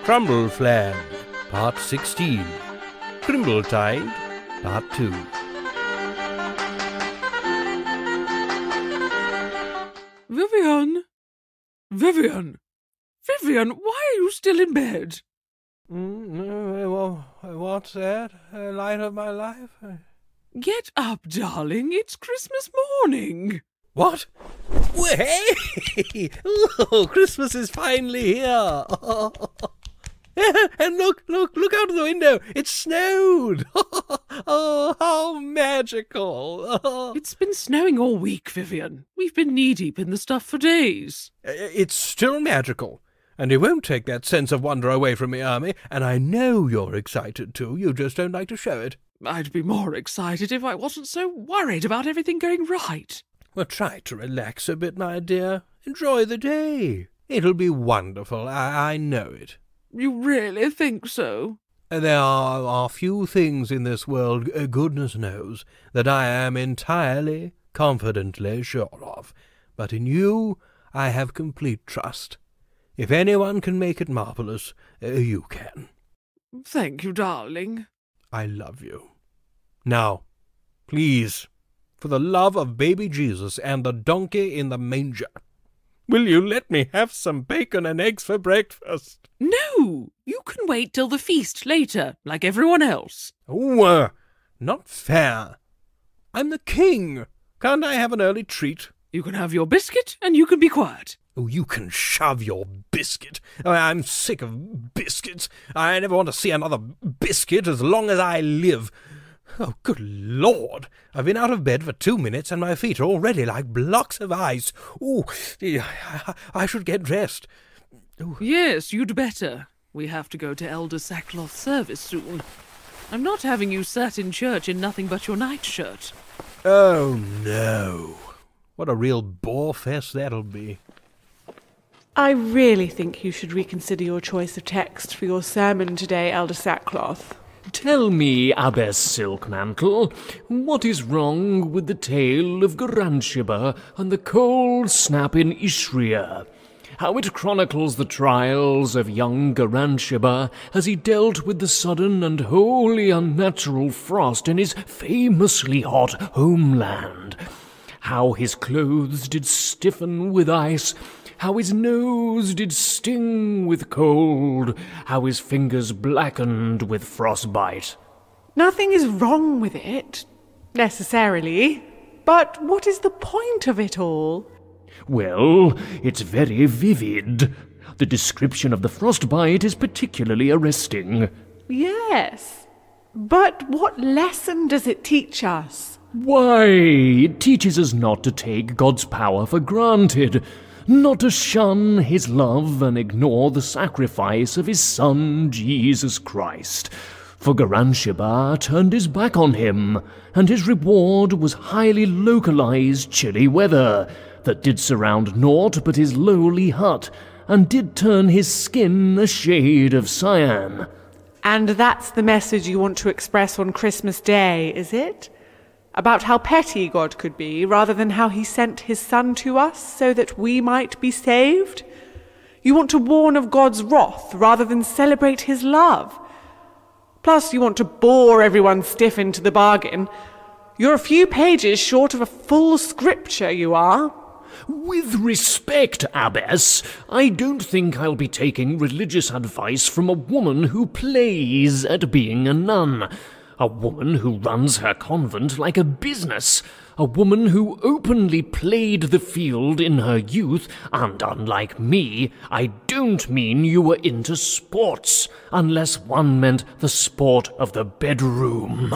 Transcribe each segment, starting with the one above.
Crumbleflan, Part 16. Chrimbletide, Part 2. Vivian! Vivian! Vivian, why are you still in bed? What's that? Light of my life? Get up, darling. It's Christmas morning. What? Hey! Oh, Christmas is finally here. And look out of the window. It snowed. Oh, how magical. It's been snowing all week, Vivian. We've been knee-deep in the stuff for days. It's still magical. And it won't take that sense of wonder away from me, Army. And I know you're excited too. You just don't like to show it. I'd be more excited if I wasn't so worried about everything going right. Well, try to relax a bit, my dear. Enjoy the day. It'll be wonderful. I know it. You really think so? There are few things in this world, goodness knows, that I am entirely, confidently sure of. But in you I have complete trust. If anyone can make it marvellous, you can. Thank you, darling. I love you. Now, please, for the love of baby Jesus and the donkey in the manger, will you let me have some bacon and eggs for breakfast? No, you can wait till the feast later, like everyone else. Oh, not fair. I'm the king. Can't I have an early treat? You can have your biscuit, and you can be quiet. Oh, you can shove your biscuit. I'm sick of biscuits. I never want to see another biscuit as long as I live. Oh, good Lord. I've been out of bed for 2 minutes and my feet are already like blocks of ice. Oh, I should get dressed. Ooh. Yes, you'd better. We have to go to Elder Sackcloth's service soon. I'm not having you sat in church in nothing but your nightshirt. Oh, no. What a real bore-fest that'll be. I really think you should reconsider your choice of text for your sermon today, Elder Sackcloth. Tell me, Abbess Silkmantle, what is wrong with the tale of Garansheba and the cold snap in Ishria? How it chronicles the trials of young Garansheba as he dealt with the sudden and wholly unnatural frost in his famously hot homeland. How his clothes did stiffen with ice, how his nose did sting with cold, how his fingers blackened with frostbite. Nothing is wrong with it, necessarily. But what is the point of it all? Well, it's very vivid. The description of the frostbite is particularly arresting. Yes, but what lesson does it teach us? Why, it teaches us not to take God's power for granted, not to shun his love and ignore the sacrifice of his Son, Jesus Christ. For Garansheba turned his back on him, and his reward was highly localized chilly weather that did surround naught but his lowly hut, and did turn his skin a shade of cyan. And that's the message you want to express on Christmas Day, is it? About how petty God could be, rather than how he sent his Son to us so that we might be saved? You want to warn of God's wrath rather than celebrate his love. Plus, you want to bore everyone stiff into the bargain. You're a few pages short of a full scripture, you are. With respect, Abbess, I don't think I'll be taking religious advice from a woman who plays at being a nun. A woman who runs her convent like a business. A woman who openly played the field in her youth, and unlike me, I don't mean you were into sports, unless one meant the sport of the bedroom.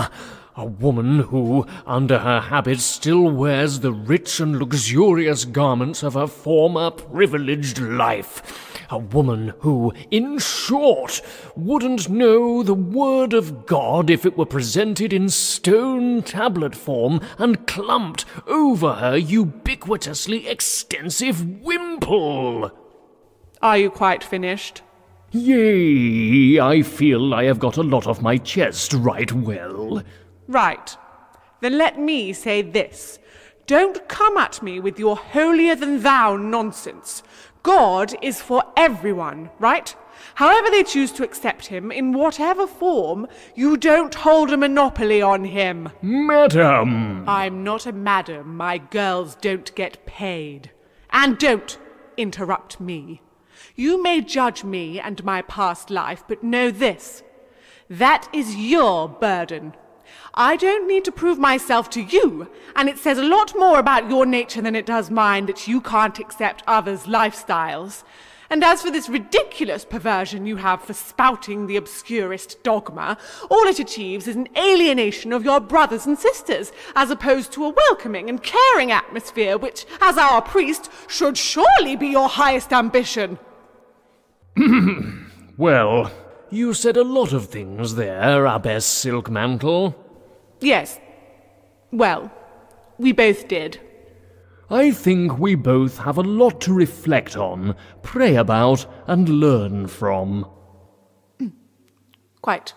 A woman who, under her habits, still wears the rich and luxurious garments of her former privileged life. A woman who, in short, wouldn't know the word of God if it were presented in stone tablet form and clumped over her ubiquitously extensive wimple. Are you quite finished? Yea, I feel I have got a lot off my chest right well. Right. Then let me say this. Don't come at me with your holier-than-thou nonsense. God is for everyone, right? However they choose to accept him, in whatever form, you don't hold a monopoly on him. Madam! I'm not a madam. My girls don't get paid. And don't interrupt me. You may judge me and my past life, but know this. That is your burden. I don't need to prove myself to you, and it says a lot more about your nature than it does mine that you can't accept others' lifestyles. And as for this ridiculous perversion you have for spouting the obscurest dogma, all it achieves is an alienation of your brothers and sisters, as opposed to a welcoming and caring atmosphere which, as our priest, should surely be your highest ambition. Well, you said a lot of things there, Abbess Silkmantle. Yes. Well, we both did. I think we both have a lot to reflect on, pray about, and learn from. Quite.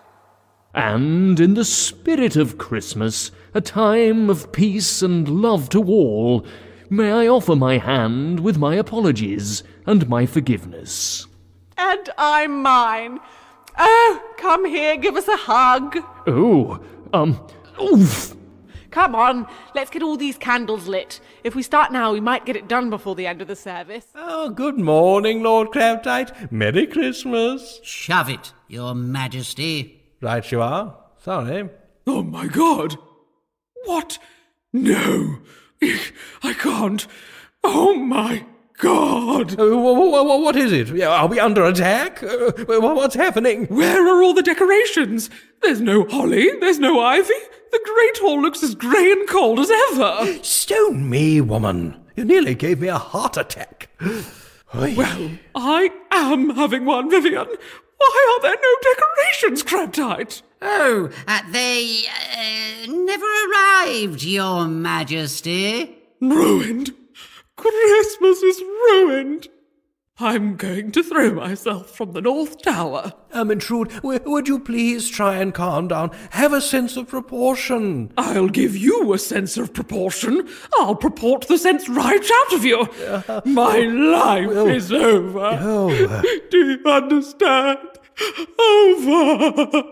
And in the spirit of Christmas, a time of peace and love to all, may I offer my hand with my apologies and my forgiveness. And I'm mine. Oh, come here, give us a hug. Oof! Come on, let's get all these candles lit. If we start now, we might get it done before the end of the service. Oh, good morning, Lord Crabtite. Merry Christmas. Shove it, Your Majesty. Right you are. Sorry. Oh, my God. What? No. I can't. Oh, my God. What is it? Are we under attack? What's happening? Where are all the decorations? There's no holly, there's no ivy. The Great Hall looks as grey and cold as ever. Stone me, woman. You nearly gave me a heart attack. Well, I am having one, Vivian. Why are there no decorations, Crabtite? Oh, they never arrived, Your Majesty. Ruined. Christmas is ruined. I'm going to throw myself from the North Tower. Ermintrude, would you please try and calm down? Have a sense of proportion. I'll give you a sense of proportion. I'll purport the sense right out of you. My life is over. Do you understand? Over.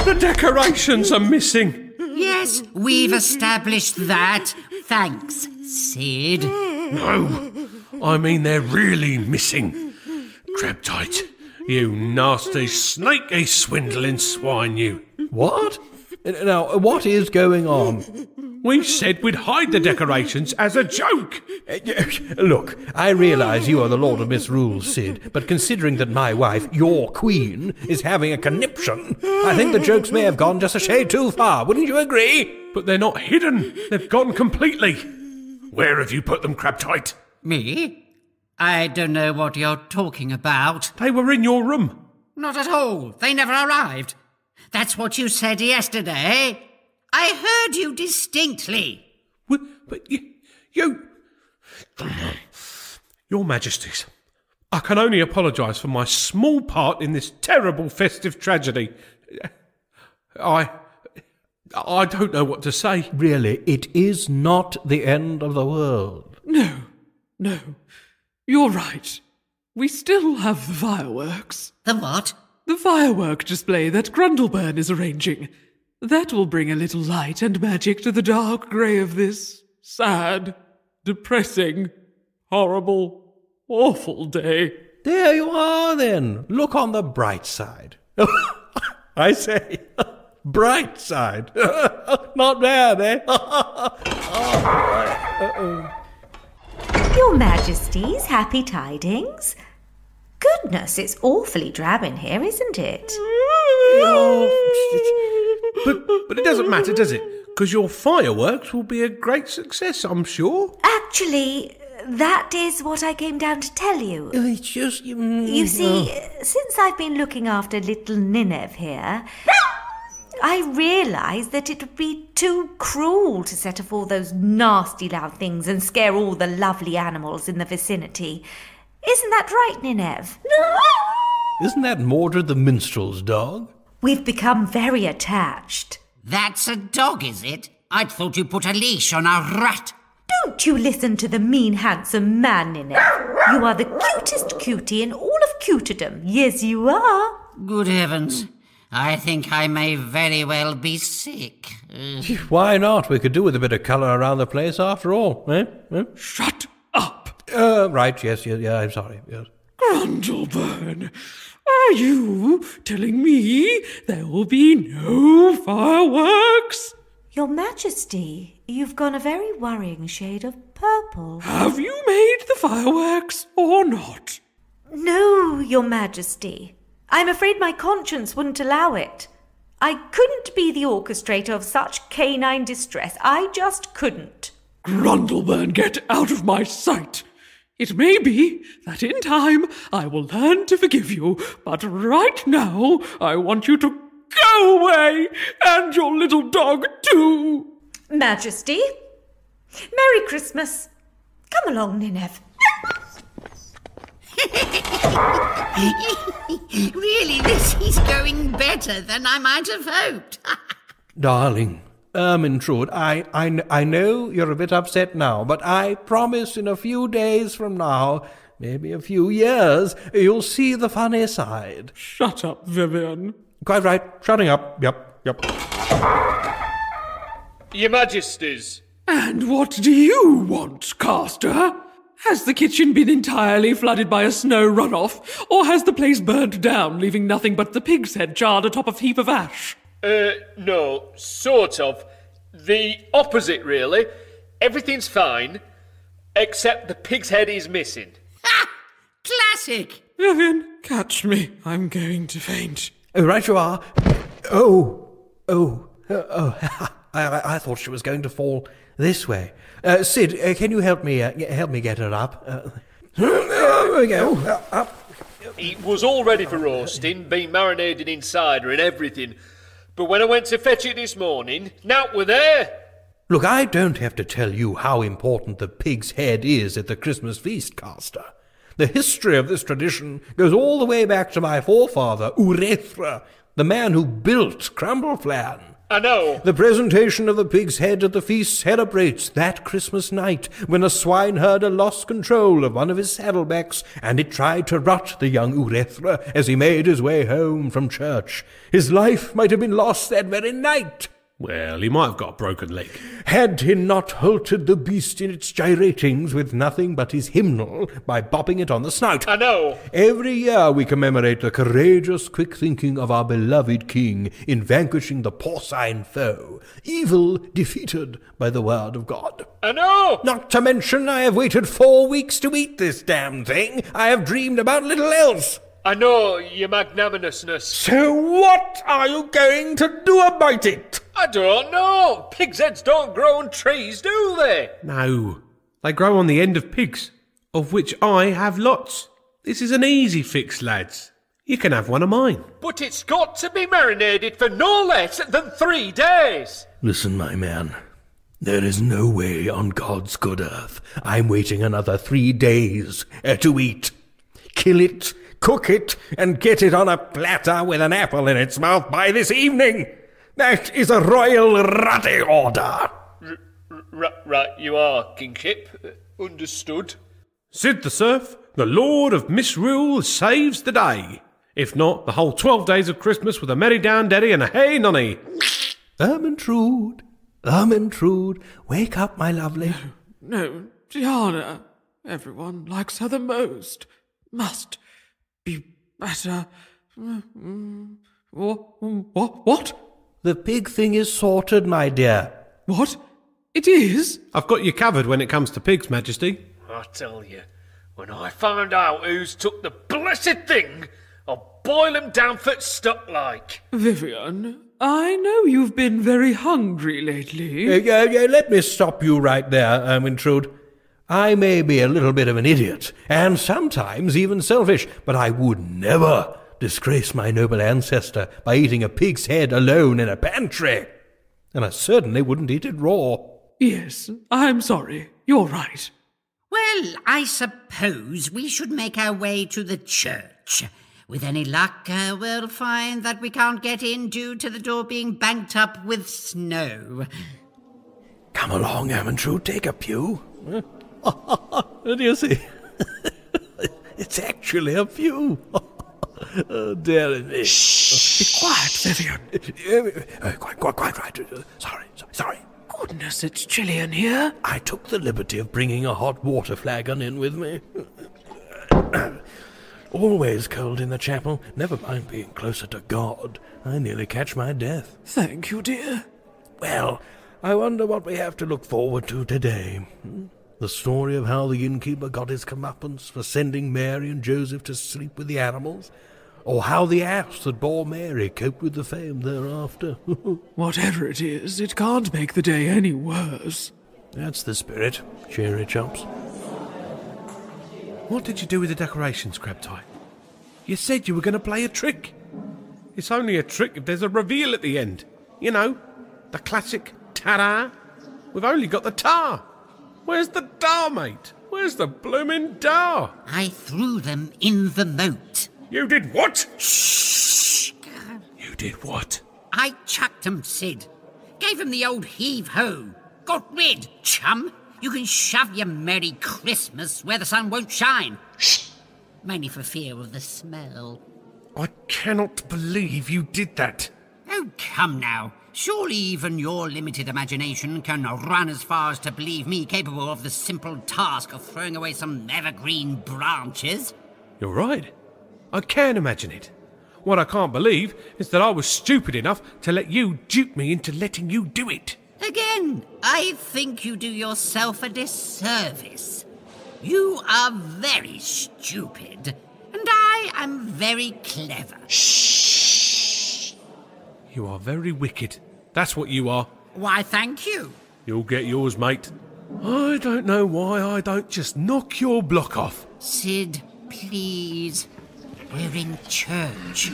The decorations are missing. Yes, we've established that. Thanks, Sid. No, I mean they're really missing. Crabtite, you nasty, snaky, swindling swine, you. What? Now, what is going on? We said we'd hide the decorations as a joke. Look, I realise you are the Lord of Misrule, Sid, but considering that my wife, your queen, is having a conniption, I think the jokes may have gone just a shade too far. Wouldn't you agree? But they're not hidden. They've gone completely. Where have you put them, Crabtite? Me? I don't know what you're talking about. They were in your room. Not at all. They never arrived. That's what you said yesterday. I heard you distinctly. But you... Your Majesties, I can only apologise for my small part in this terrible festive tragedy. I don't know what to say. Really, it is not the end of the world. No. You're right. We still have the fireworks. The what? The firework display that Grundleburn is arranging. That will bring a little light and magic to the dark grey of this sad, depressing, horrible, awful day. There you are, then. Look on the bright side. I say, bright side. Not bad, eh? Your Majesties, happy tidings. Goodness, it's awfully drab in here, isn't it? But it doesn't matter, does it? Because your fireworks will be a great success, I'm sure. Actually, that is what I came down to tell you. It's just... You see, since I've been looking after little Nineveh here, I realised that it would be too cruel to set off all those nasty loud things and scare all the lovely animals in the vicinity. Isn't that right, Nineveh? Isn't that Mordred the minstrel's dog? We've become very attached. That's a dog, is it? I'd thought you put a leash on a rat. Don't Won't you listen to the mean, handsome man, Nineveh? You are the cutest cutie in all of cuterdom. Yes, you are. Good heavens. I think I may very well be sick. Why not? We could do with a bit of colour around the place after all, eh? Shut up! Right, yes, I'm sorry, yes. Grundleburn, are you telling me there will be no fireworks? Your Majesty, you've gone a very worrying shade of purple. Have you made the fireworks or not? No, Your Majesty. I'm afraid my conscience wouldn't allow it. I couldn't be the orchestrator of such canine distress. I just couldn't. Grundleburn, get out of my sight. It may be that in time I will learn to forgive you, but right now I want you to go away, and your little dog too. Majesty, Merry Christmas. Come along, Nineveh. Really, this is going better than I might have hoped. Darling, Ermintrude, I know you're a bit upset now, but I promise in a few days from now, maybe a few years, you'll see the funny side. Shut up, Vivian. Quite right, shutting up, yep. Your Majesties. And what do you want, Caster? Has the kitchen been entirely flooded by a snow runoff, or has the place burnt down, leaving nothing but the pig's head charred atop a heap of ash? No, sort of. The opposite, really. Everything's fine, except the pig's head is missing. Ha! Classic! Vivian, catch me. I'm going to faint. Oh, right you are. I thought she was going to fall this way. Sid, can you help me get her up? There we go. Up. It was all ready for roasting, been marinated in cider and everything. But when I went to fetch it this morning, nowt were there. Look, I don't have to tell you how important the pig's head is at the Christmas feast, Caster. The history of this tradition goes all the way back to my forefather, Urethra, the man who built Crumbleflan. I know. The presentation of the pig's head at the feast celebrates that Christmas night when a swineherder lost control of one of his saddlebacks, and it tried to rut the young Urethra as he made his way home from church. His life might have been lost that very night. Well, he might have got a broken leg. Had he not halted the beast in its gyratings with nothing but his hymnal by bopping it on the snout. I know. Every year we commemorate the courageous quick thinking of our beloved king in vanquishing the porcine foe, evil defeated by the word of God. I know. Not to mention I have waited 4 weeks to eat this damn thing. I have dreamed about little else. I know, your magnanimousness. So what are you going to do about it? I don't know. Pigs' heads don't grow on trees, do they? No, they grow on the end of pigs, of which I have lots. This is an easy fix, lads. You can have one of mine. But it's got to be marinated for no less than 3 days. Listen, my man. There is no way on God's good earth I'm waiting another 3 days to eat. Kill it, cook it, and get it on a platter with an apple in its mouth by this evening. That is a royal ruddy order. Right, you are, kingship. Understood. Sid the Surf, the Lord of Misrule, saves the day. If not, the whole 12 days of Christmas with a merry down daddy and a hey nonny. Ermintrude, wake up, my lovely. No, Diana. Everyone likes her the most. Must be better. What? The pig thing is sorted, my dear. What? It is? I've got you covered when it comes to pigs, Majesty. I tell you, when I find out who's took the blessed thing, I'll boil 'em down for stuck like. Vivian, I know you've been very hungry lately. Let me stop you right there, Ermintrude. I may be a little bit of an idiot, and sometimes even selfish, but I would never disgrace my noble ancestor by eating a pig's head alone in a pantry. And I certainly wouldn't eat it raw. Yes, I'm sorry. You're right. Well, I suppose we should make our way to the church. With any luck, we'll find that we can't get in due to the door being banked up with snow. Come along, Ermintrude, take a pew. What do you see? It's actually a pew. Oh, dear me. Shh! Be quiet, Vivian. Quite right. Sorry. Goodness, it's chilly in here. I took the liberty of bringing a hot water flagon in with me. Always cold in the chapel. Never mind being closer to God. I nearly catch my death. Thank you, dear. Well, I wonder what we have to look forward to today. The story of how the innkeeper got his comeuppance for sending Mary and Joseph to sleep with the animals? Or how the ass that bore Mary coped with the fame thereafter? Whatever it is, it can't make the day any worse. That's the spirit. Cheery chops. What did you do with the decorations, Chrimbletide? You said you were going to play a trick. It's only a trick if there's a reveal at the end. You know, the classic ta-da. We've only got the tar. Where's the dar, mate? Where's the bloomin' dar? I threw them in the moat. You did what? Shh! You did what? I chucked 'em, Sid. Gave 'em the old heave-ho. Got rid, chum. You can shove your Merry Christmas where the sun won't shine. Shh! Mainly for fear of the smell. I cannot believe you did that. Oh, come now. Surely even your limited imagination can run as far as to believe me capable of the simple task of throwing away some evergreen branches. You're right. I can imagine it. What I can't believe is that I was stupid enough to let you dupe me into letting you do it. Again, I think you do yourself a disservice. You are very stupid, and I am very clever. Shh! You are very wicked. That's what you are. Why, thank you. You'll get yours, mate. I don't know why I don't just knock your block off. Sid, please. We're in church.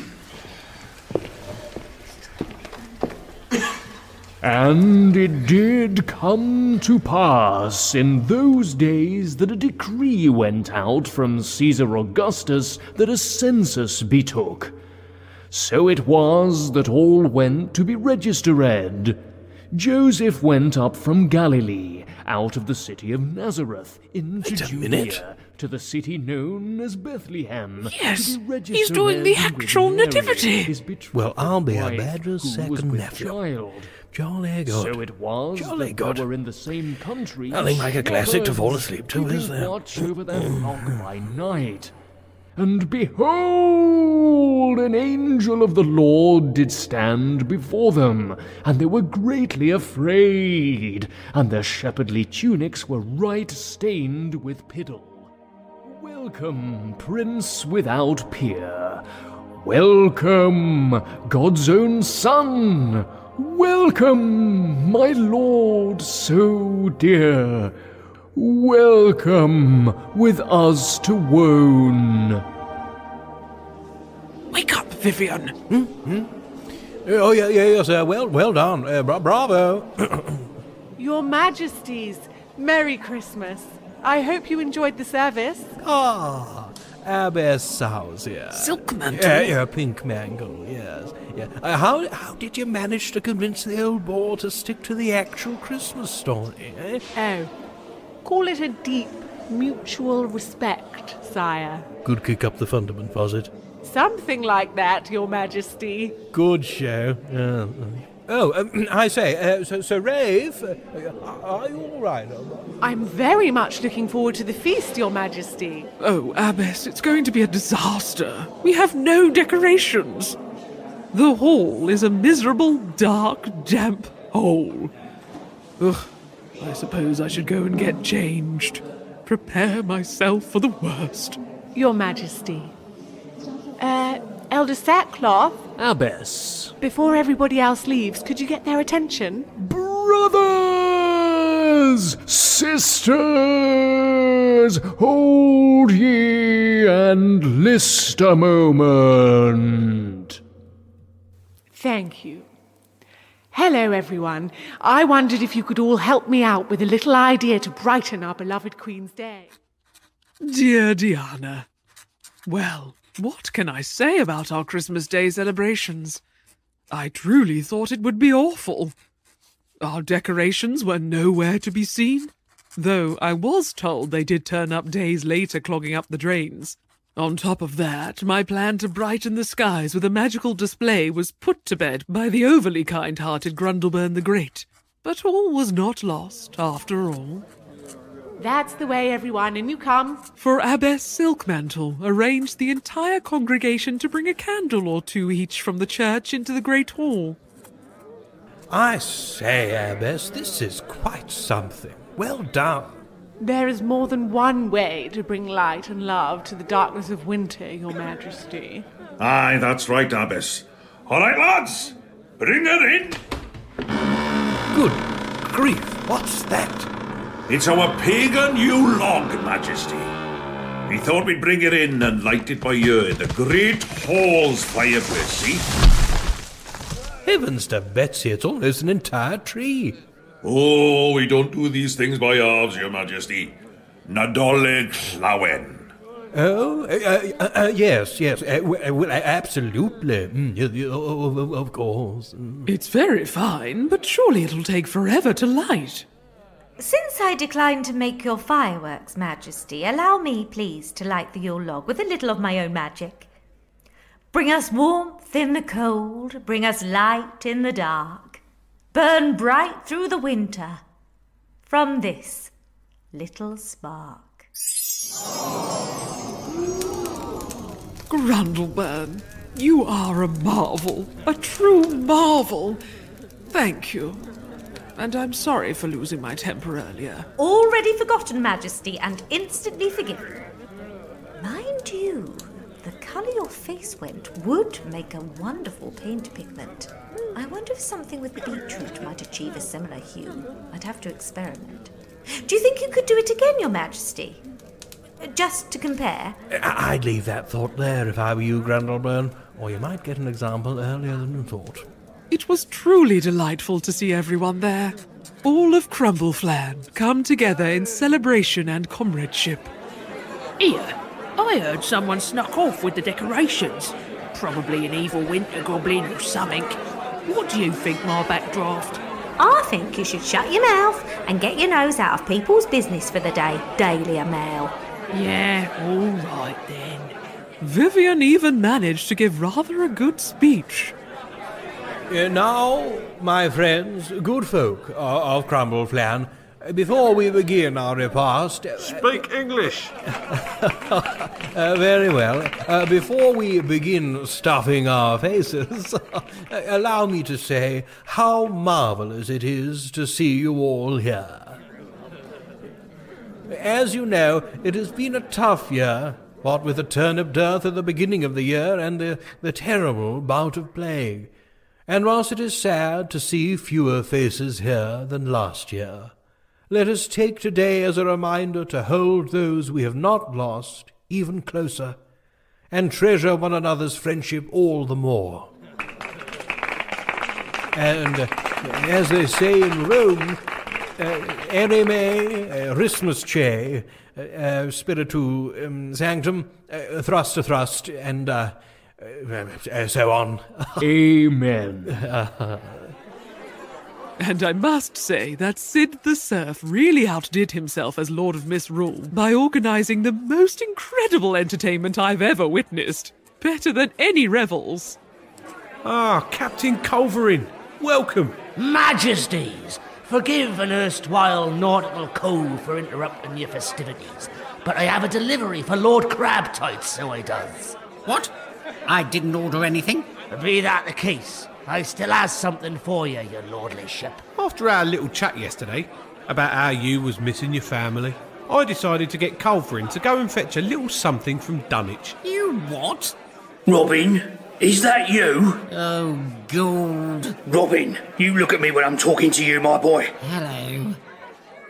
And it did come to pass in those days that a decree went out from Caesar Augustus that a census be took. So it was that all went to be registered. Joseph went up from Galilee, out of the city of Nazareth, into Judea, to the city known as Bethlehem. Yes, he's doing the actual nativity. Well, I'll be a badger's second nephew. Jolly good. So it was Jolly that good. they were in the same country. Nothing like a classic to fall asleep to, is there? Watch over their flock by night. And behold, an angel of the Lord did stand before them, and they were greatly afraid, and their shepherdly tunics were right stained with piddle. Welcome, Prince without peer. Welcome, God's own Son. Welcome, my Lord so dear. Welcome with us to wone. Wake up, Vivian. Oh, yes, well done. Bravo. Your Majesties, Merry Christmas. I hope you enjoyed the service. Our best house, yeah. Silk mantle. Yeah, pink mangle, yes. Yeah. How did you manage to convince the old boar to stick to the actual Christmas story, eh? Oh, call it a deep mutual respect, sire. Good kick up the fundament, was it? Something like that, Your Majesty. Good show. I say, so Rafe, are you all right? I'm very much looking forward to the feast, Your Majesty. Oh, Abbess, it's going to be a disaster. We have no decorations. The hall is a miserable, dark, damp hole. Ugh, I suppose I should go and get changed. Prepare myself for the worst. Your Majesty. Elder Sackcloth? Abbess. Before everybody else leaves, could you get their attention? Brothers, sisters, hold ye and list a moment. Thank you. Hello, everyone. I wondered if you could all help me out with a little idea to brighten our beloved Queen's Day. Dear Diana. Well, what can I say about our Christmas Day celebrations? I truly thought it would be awful. Our decorations were nowhere to be seen, though I was told they did turn up days later clogging up the drains. On top of that, my plan to brighten the skies with a magical display was put to bed by the overly kind-hearted Grundleburn the Great. But all was not lost, after all. That's the way, everyone, and you come. For Abbess Silkmantle arranged the entire congregation to bring a candle or two each from the church into the Great Hall. I say, Abbess, this is quite something. Well done. There is more than one way to bring light and love to the darkness of winter, Your Majesty. Aye, that's right, Abbess. All right, lads, bring her in. Good grief, what's that? It's our pagan Yule log, Majesty. We thought we'd bring it in and light it by you in the Great Hall's fireplace, see? Heavens to Betsy, it's almost an entire tree. Oh, we don't do these things by halves, Your Majesty. Nadolig Llawen. Oh, yes, well, absolutely. Of course. It's very fine, but surely it'll take forever to light. Since I decline to make your fireworks, Majesty, allow me, please, to light the Yule log with a little of my own magic. Bring us warmth in the cold, bring us light in the dark. Burn bright through the winter from this little spark. Grundleburn, you are a marvel, a true marvel. Thank you. And I'm sorry for losing my temper earlier. Already forgotten, Majesty, and instantly forgiven. Mind you, the colour your face went would make a wonderful paint pigment. I wonder if something with beetroot might achieve a similar hue. I'd have to experiment. Do you think you could do it again, Your Majesty? Just to compare? I'd leave that thought there if I were you, Grundleburn, or you might get an example earlier than you thought. It was truly delightful to see everyone there. All of Crumbleflan come together in celebration and comradeship. Here, I heard someone snuck off with the decorations. Probably an evil winter goblin or something. What do you think, my backdraft? I think you should shut your mouth and get your nose out of people's business for the day, Daily Mail. Yeah, all right then. Vivian even managed to give rather a good speech. Now, my friends, good folk of Crumbleflan, before we begin our repast... Speak English! Very well. Before we begin stuffing our faces, allow me to say how marvellous it is to see you all here. As you know, it has been a tough year, what with the turnip dearth at the beginning of the year and the terrible bout of plague. And whilst it is sad to see fewer faces here than last year, let us take today as a reminder to hold those we have not lost even closer, and treasure one another's friendship all the more. And as they say in Rome, ereme, rismusce, spiritu sanctum, thrust to thrust, and so on. Amen. And I must say that Sid the Serf really outdid himself as Lord of Misrule by organising the most incredible entertainment I've ever witnessed. Better than any revels. Ah, Captain Culverin, welcome. Majesties, forgive an erstwhile nautical cove for interrupting your festivities, but I have a delivery for Lord Crabtite, so I does. What? I didn't order anything. Be that the case, I still has something for you, your lordlyship. After our little chat yesterday about how you was missing your family, I decided to get Culverin to go and fetch a little something from Dunwich. You what? Robin, is that you? Oh, God. Robin, you look at me when I'm talking to you, my boy. Hello,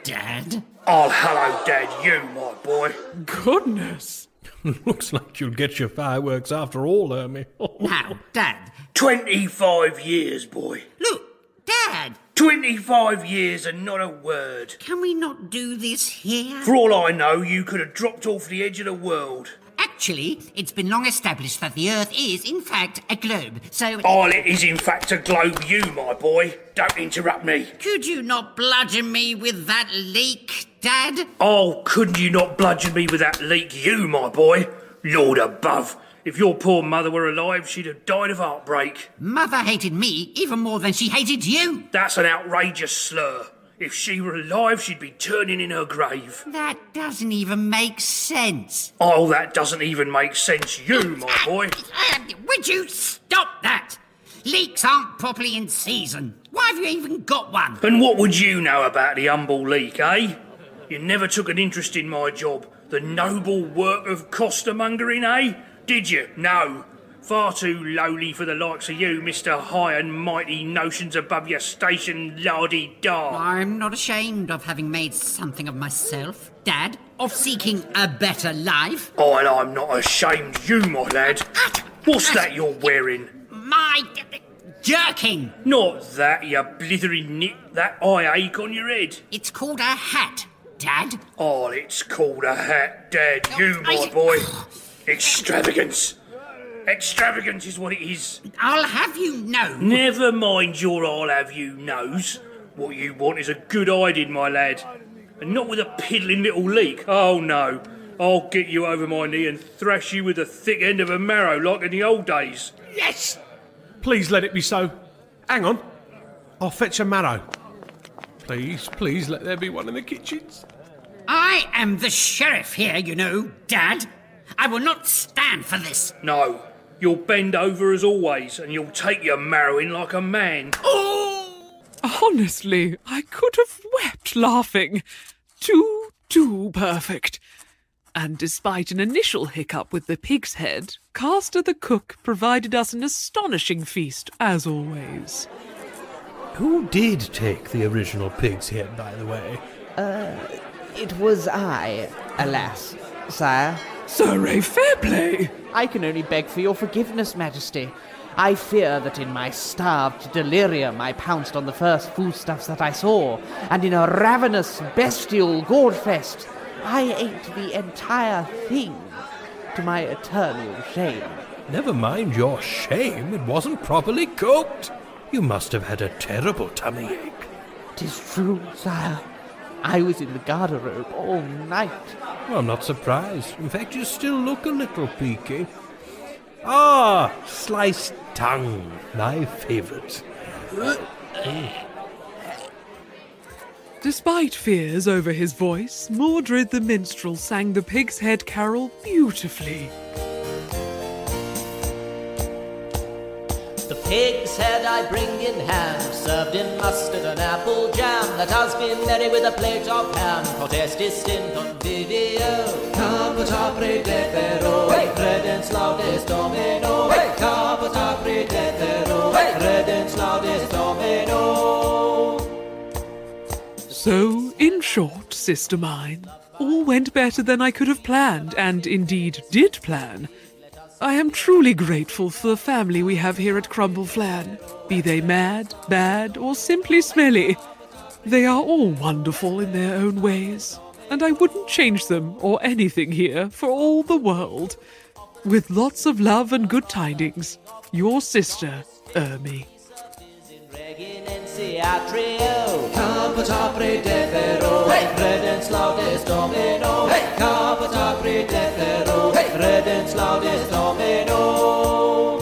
Dad. Oh, hello, Dad, you, my boy. Goodness. Looks like you'll get your fireworks after all, Hermie. Now, Dad. 25 years, boy. Look, Dad. 25 years and not a word. Can we not do this here? For all I know, you could have dropped off the edge of the world. Actually, it's been long established that the Earth is, in fact, a globe, so... All it is, in fact, a globe, you, my boy. Don't interrupt me. Could you not bludgeon me with that leek, Dad? Oh, couldn't you not bludgeon me with that leek, you, my boy? Lord above, if your poor mother were alive, she'd have died of heartbreak. Mother hated me even more than she hated you. That's an outrageous slur. If she were alive, she'd be turning in her grave. That doesn't even make sense. Oh, that doesn't even make sense, you, my boy. Would you stop that? Leeks aren't properly in season. Why have you even got one? And what would you know about the humble leek, eh? You never took an interest in my job, the noble work of costermongering, eh? Did you? No. Far too lowly for the likes of you, Mr. High and Mighty Notions above your station, lardy-dar. I'm not ashamed of having made something of myself, Dad, of seeking a better life. Oh, and I'm not ashamed, you, my lad. What's that you're wearing? My jerkin. Not that, you blithering nit, that eye ache on your head. It's called a hat, Dad. Oh, it's called a hat, Dad, you, my boy. Extravagance. Extravagance is what it is. I'll have you know. Never mind your I'll have you knows. What you want is a good hiding, my lad. And not with a piddling little leek. Oh, no. I'll get you over my knee and thrash you with the thick end of a marrow like in the old days. Yes! Please let it be so. Hang on. I'll fetch a marrow. Please let there be one in the kitchens. I am the sheriff here, you know, Dad. I will not stand for this. No. You'll bend over as always, and you'll take your marrow in like a man. Oh! Honestly, I could have wept laughing. Too perfect. And despite an initial hiccup with the pig's head, Caster the cook provided us an astonishing feast, as always. Who did take the original pig's head, by the way? It was I, alas, sire. Sir Ray Fairplay! I can only beg for your forgiveness, Majesty. I fear that in my starved delirium I pounced on the first foodstuffs that I saw, and in a ravenous, bestial gorge-fest, I ate the entire thing, to my eternal shame. Never mind your shame, it wasn't properly cooked. You must have had a terrible tummy ache. 'Tis true, sire. I was in the garderobe all night. Well, I'm not surprised. In fact, you still look a little peaky. Ah, sliced tongue, my favourite. Despite fears over his voice, Mordred the minstrel sang the Pig's Head carol beautifully. The pig's head I bring in hand, served in mustard and apple jam, that has been merry with a plate of ham, potestis in convivio. Caput apri defero, credens laudis domino, caput apri defero, credens laudis domino. So, in short, sister mine, all went better than I could have planned, and indeed did plan. I am truly grateful for the family we have here at Crumbleflan, be they mad, bad, or simply smelly. They are all wonderful in their own ways, and I wouldn't change them or anything here for all the world. With lots of love and good tidings, your sister, Ermi. Caput apri defero, credens laudis domino, caput apri defero, credens laudis domino.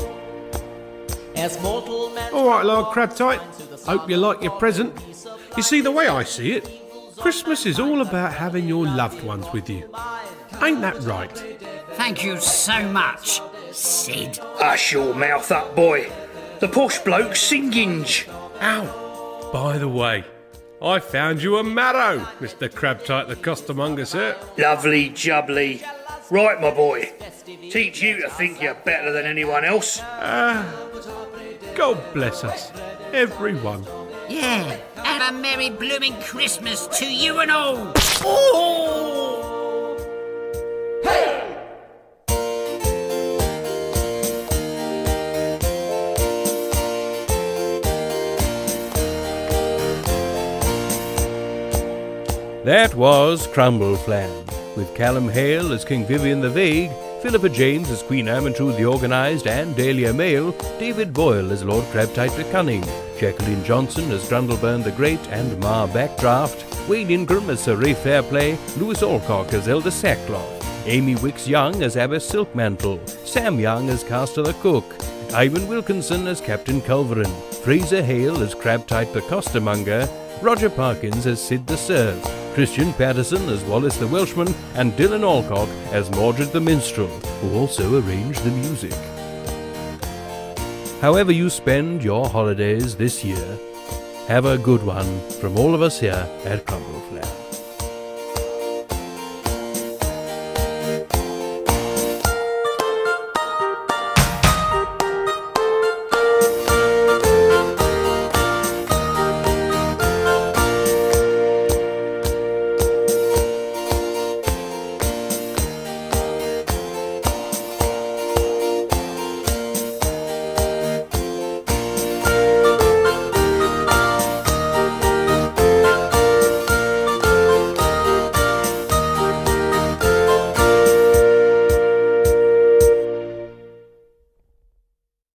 As mortal man. All right, Lord Crabtite. Hope you like your present. You see, the way I see it, Christmas is all about having your loved ones with you. Ain't that right? Thank you so much, Sid. Hush your mouth up, boy. The posh bloke's singing. Ow. By the way, I found you a marrow, Mr. Crabtite the costermonger, sir. Lovely jubbly. Right, my boy. Teach you to think you're better than anyone else. God bless us, everyone. Yeah, and a merry blooming Christmas to you and all. Oh! Hey! That was Crumbleflan, with Callum Hale as King Vivian the Vague Philippa James as Queen Ermintrude the Organised and Dahlia Mail, David Boyle as Lord Crabtite the Cunning, Jacqueline Johnson as Grundleburn the Great and Mar Backdraft, Wayne Ingram as Sir Ray Fairplay, Lewis Allcock as Elder Sackcloth, Amy Wicks Young as Abbess Silkmantle, Sam Young as Caster the Cook, Ivan Wilkinson as Captain Culverin, Fraser Hale as Crabtite the Costermonger, Roger Parkins as Sid the Serve, Christian Patterson as Wallace the Welshman, and Dylan Allcock as Mordred the Minstrel, who also arranged the music. However you spend your holidays this year, have a good one from all of us here at Crumbleflan.